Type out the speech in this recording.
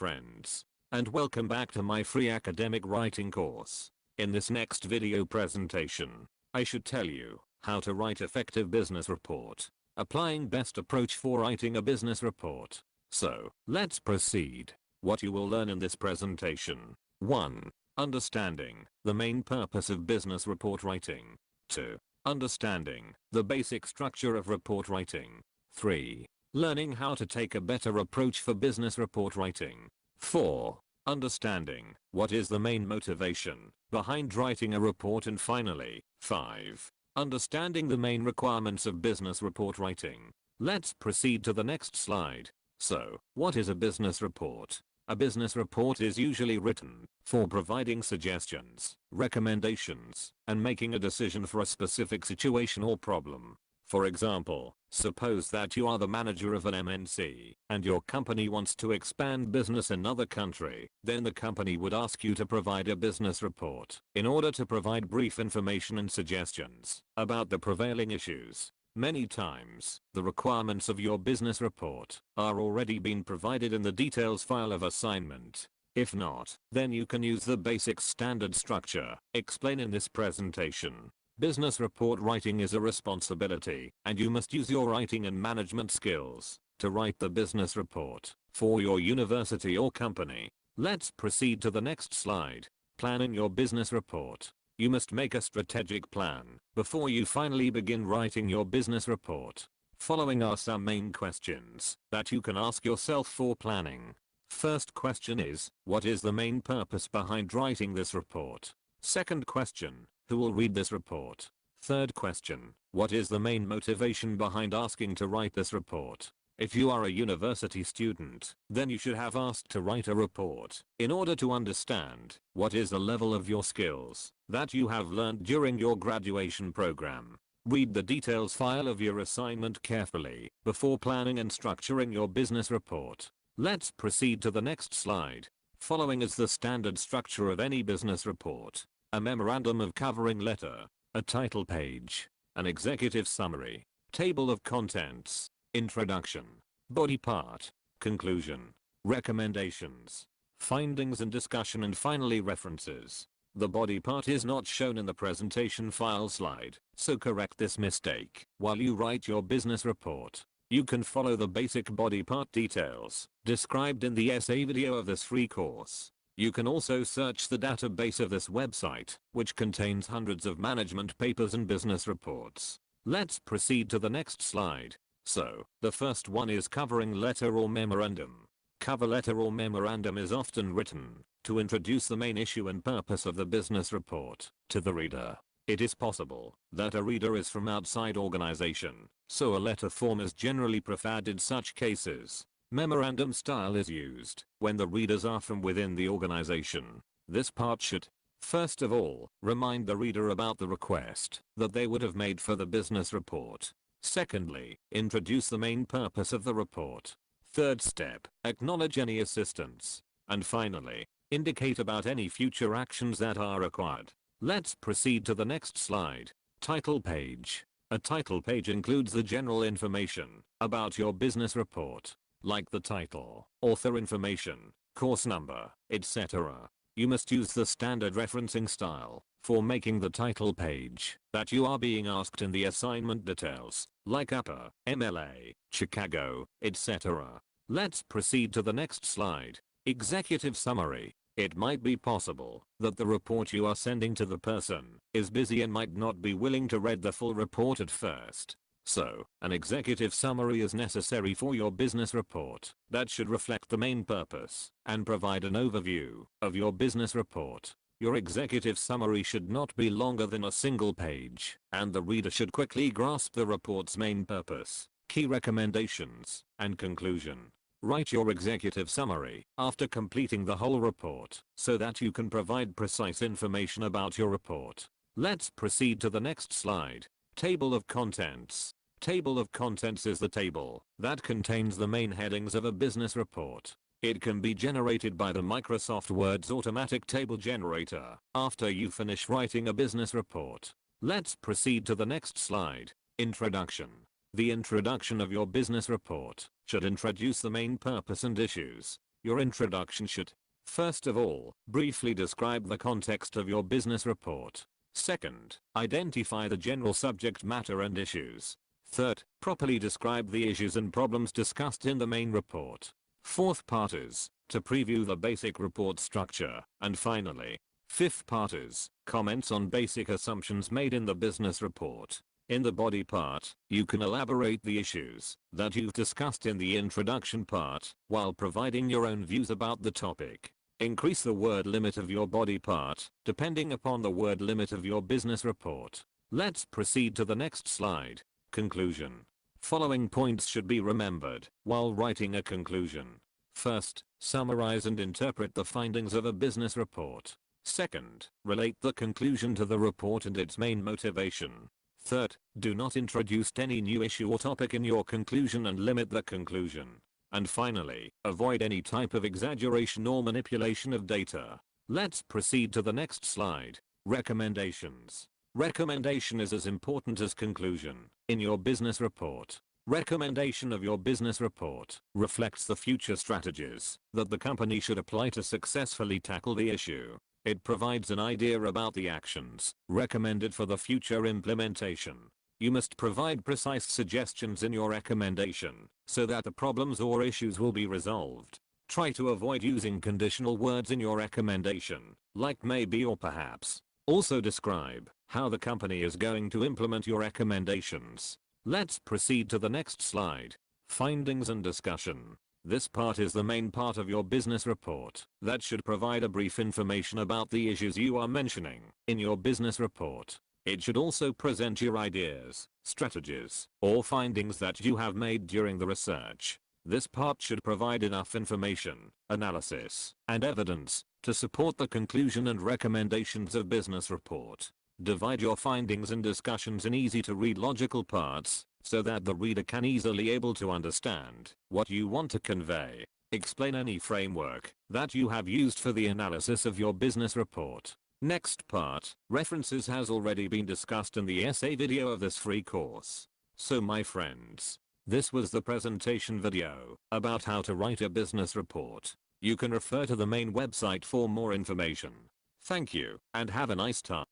friends, and welcome back to my free academic writing course. In this next video presentation, I should tell you how to write effective business report, applying best approach for writing a business report. So, let's proceed. What you will learn in this presentation. 1. Understanding the main purpose of business report writing. 2. Understanding the basic structure of report writing. 3. Learning how to take a better approach for business report writing. 4. Understanding what is the main motivation behind writing a report, and finally, 5. Understanding the main requirements of business report writing. Let's proceed to the next slide. So, what is a business report? A business report is usually written for providing suggestions, recommendations, and making a decision for a specific situation or problem. For example, suppose that you are the manager of an MNC, and your company wants to expand business in another country, then the company would ask you to provide a business report in order to provide brief information and suggestions about the prevailing issues. Many times, the requirements of your business report are already being provided in the details file of assignment. If not, then you can use the basic standard structure explained in this presentation. Business report writing is a responsibility, and you must use your writing and management skills to write the business report for your university or company. Let's proceed to the next slide. Planning your business report. You must make a strategic plan before you finally begin writing your business report. Following are some main questions that you can ask yourself for planning. First question is, what is the main purpose behind writing this report? Second question, who will read this report? Third question, what is the main motivation behind asking to write this report? If you are a university student, then you should have asked to write a report in order to understand what is the level of your skills that you have learned during your graduation program. Read the details file of your assignment carefully before planning and structuring your business report. Let's proceed to the next slide. Following is the standard structure of any business report. A memorandum of covering letter, a title page, an executive summary, table of contents, introduction, body part, conclusion, recommendations, findings and discussion, and finally references. The body part is not shown in the presentation file slide, so correct this mistake while you write your business report. You can follow the basic body part details described in the essay video of this free course. You can also search the database of this website, which contains hundreds of management papers and business reports. Let's proceed to the next slide. So, the first one is covering letter or memorandum. Cover letter or memorandum is often written to introduce the main issue and purpose of the business report to the reader. It is possible that a reader is from outside organization, so a letter form is generally preferred in such cases. Memorandum style is used when the readers are from within the organization. This part should, first of all, remind the reader about the request that they would have made for the business report. Secondly, introduce the main purpose of the report. Third step, acknowledge any assistance. And finally, indicate about any future actions that are required. Let's proceed to the next slide. Title page. A title page includes the general information about your business report, like the title, author information, course number, etc. You must use the standard referencing style for making the title page that you are being asked in the assignment details, like upper, MLA, Chicago, etc. Let's proceed to the next slide. Executive summary. It might be possible that the report you are sending to the person is busy and might not be willing to read the full report at first. So, an executive summary is necessary for your business report that should reflect the main purpose and provide an overview of your business report. Your executive summary should not be longer than a single page, and the reader should quickly grasp the report's main purpose, key recommendations, and conclusion. Write your executive summary after completing the whole report so that you can provide precise information about your report. Let's proceed to the next slide. Table of contents. Table of contents is the table that contains the main headings of a business report. It can be generated by the Microsoft Word's automatic table generator after you finish writing a business report. Let's proceed to the next slide. Introduction. The introduction of your business report should introduce the main purpose and issues Your introduction should, first of all, briefly describe the context of your business report. Second, identify the general subject matter and issues. Third, properly describe the issues and problems discussed in the main report. Fourth part is to preview the basic report structure. And finally, fifth part is comments on basic assumptions made in the business report. In the body part, you can elaborate the issues that you've discussed in the introduction part while providing your own views about the topic. Increase the word limit of your body part depending upon the word limit of your business report. Let's proceed to the next slide. Conclusion. Following points should be remembered while writing a conclusion. First, summarize and interpret the findings of a business report. Second, relate the conclusion to the report and its main motivation. Third, do not introduce any new issue or topic in your conclusion and limit the conclusion. And finally, avoid any type of exaggeration or manipulation of data. Let's proceed to the next slide. Recommendations. Recommendation is as important as conclusion in your business report. Recommendation of your business report reflects the future strategies that the company should apply to successfully tackle the issue. It provides an idea about the actions recommended for the future implementation. You must provide precise suggestions in your recommendation so that the problems or issues will be resolved. Try to avoid using conditional words in your recommendation, like maybe or perhaps. Also describe how the company is going to implement your recommendations. Let's proceed to the next slide. Findings and discussion. This part is the main part of your business report that should provide a brief information about the issues you are mentioning in your business report. It should also present your ideas, strategies, or findings that you have made during the research. This part should provide enough information, analysis, and evidence to support the conclusion and recommendations of business report. Divide your findings and discussions in easy to read logical parts so that the reader can easily able to understand what you want to convey. Explain any framework that you have used for the analysis of your business report. Next part, references, has already been discussed in the essay video of this free course. So my friends, this was the presentation video about how to write a business report. You can refer to the main website for more information. Thank you and have a nice time.